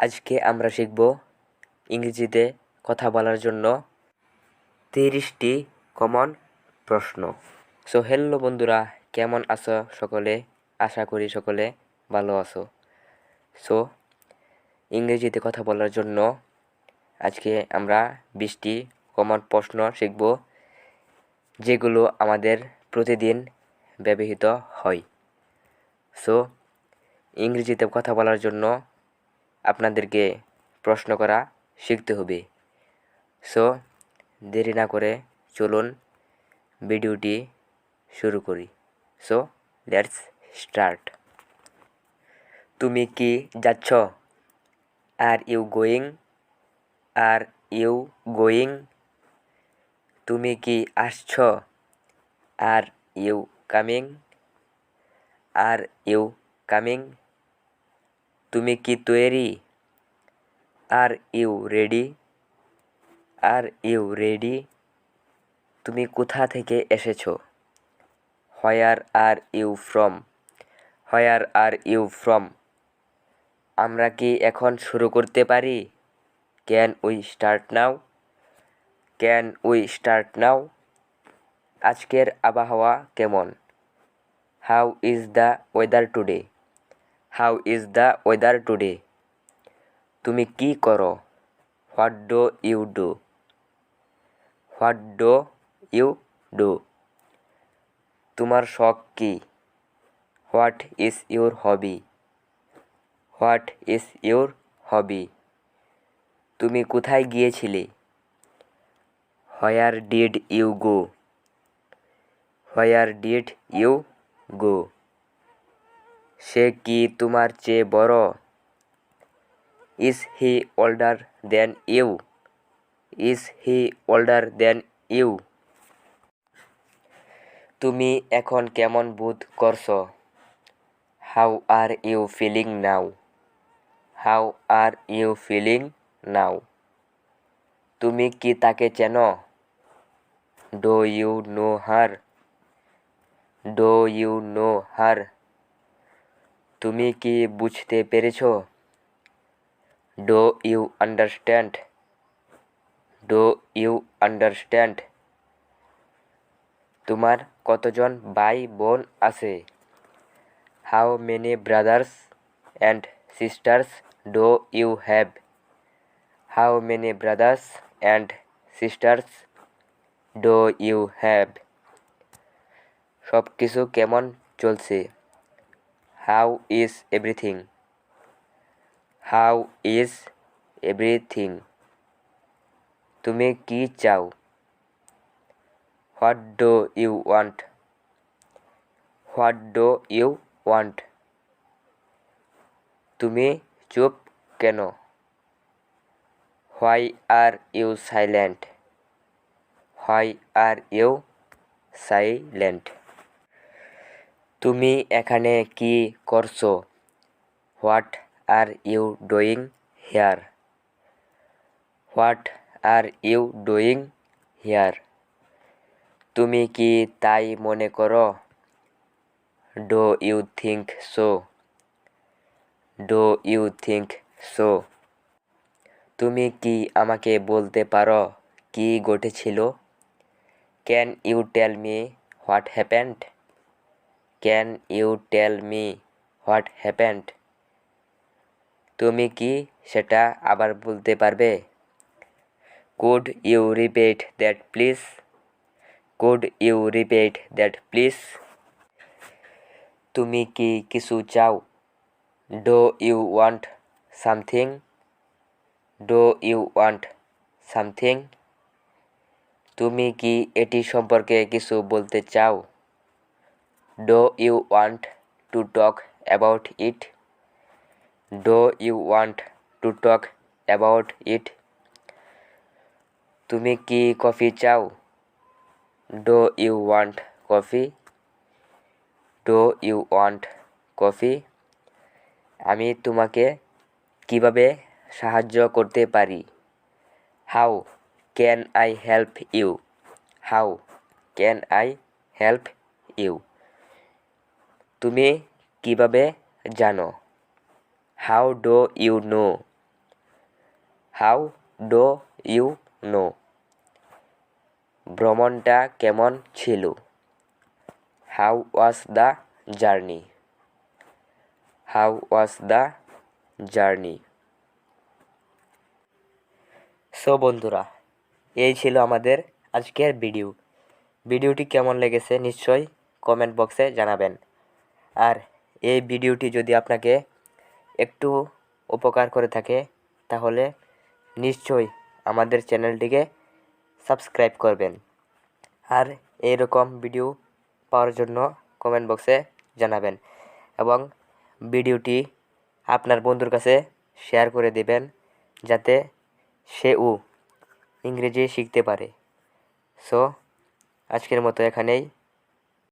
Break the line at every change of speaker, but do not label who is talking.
আজকে আমরা শিখব ইংরেজিতে কথা বলার জন্য 30টি কমন প্রশ্ন। সো হ্যালো বন্ধুরা, কেমন আছো সকলে? আশা করি সকলে ভালো আছো। সো ইংরেজিতে কথা বলার জন্য আজকে আমরা 20টি কমন প্রশ্ন শিখব, যেগুলো আমাদের প্রতিদিন ব্যবহৃত হয়। সো ইংরেজিতে কথা বলার জন্য আপনাদেরকে প্রশ্ন করা শিখতে হবে। সো দেরি না করে চলুন ভিডিওটি শুরু করি। So let's start. তুমি কি যাচ্ছ? Are you going? Are you going? তুমি কি আসছ? Are you coming? Are you coming? তুমি কি তৈরি? Are you ready? Are you ready? তুমি কোথা থেকে এসেছো? Where are you from? Where are you from? আমরা কি এখন শুরু করতে পারি? Can we start now? Can we start now? আজকের আবহাওয়া কেমন? How is the weather today? How is the weather today? তুমি কি করো? What do you do? What do you do? তোমার শখ কি? What is your hobby? What is your hobby? তুমি কোথায় গিয়েছিলে? Where did you go? Where did you go? সে কি তোমার চেয়ে বড়? Is he older than you? Is he older than you? তুমি এখন কেমন বোধ করছো? How are you feeling now? How are you feeling now? তুমি কি তাকে চেনো? Do you know her? Do you know her? তুমি কি বুঝতে পেরেছো? Do you understand? Do you understand? তোমার কতজন ভাই বোন আছে? How many brothers and sisters do you have? How many brothers and sisters do you have? সব কিছু কেমন চলছে? How is everything? How is everything? তুমি কি চাও? What do you want? What do you want? তুমি চুপ কেন? Why are you silent? Why are you silent? তুমি এখানে কি করছো? What are you doing here? What are you doing here? তুমি কি তাই মনে করো? Do you think so? Do you think so? তুমি কি আমাকে বলতে পারো কি ঘটেছিল? Can you tell me what happened? Can you tell me what happened? তুমি কি সেটা আবার বলতে পারবে? Could you repeat that please? Could you repeat that please? তুমি কি কিছু চাও? Do you want something? Do you want something? তুমি কি এটি সম্পর্কে কিছু বলতে চাও? Do you want to talk about it? Do you want to talk about it? তুমি কি কফি চাও? Do you want coffee? Do you want coffee? আমি তোমাকে কিভাবে সাহায্য করতে পারি? How can I help you? How can I help you? তুমি কিভাবে জানো? How do you know? How do you know? ভ্রমণটা কেমন ছিল? How was the journey? How was the journey? So বন্ধুরা, এই ছিল আমাদের আজকের ভিডিওটি কেমন লেগেছে নিশ্চয়ই কমেন্ট বক্সে জানাবেন। আর এই ভিডিওটি যদি আপনাকে একটু উপকার করে থাকে তাহলে নিশ্চয়ই আমাদের চ্যানেলটিকে সাবস্ক্রাইব করবেন। আর এইরকম ভিডিও পাওয়ার জন্য কমেন্ট বক্সে জানাবেন এবং ভিডিওটি আপনার বন্ধুর কাছে শেয়ার করে দেবেন যাতে সেও ইংরেজি শিখতে পারে। সো আজকের মতো এখানেই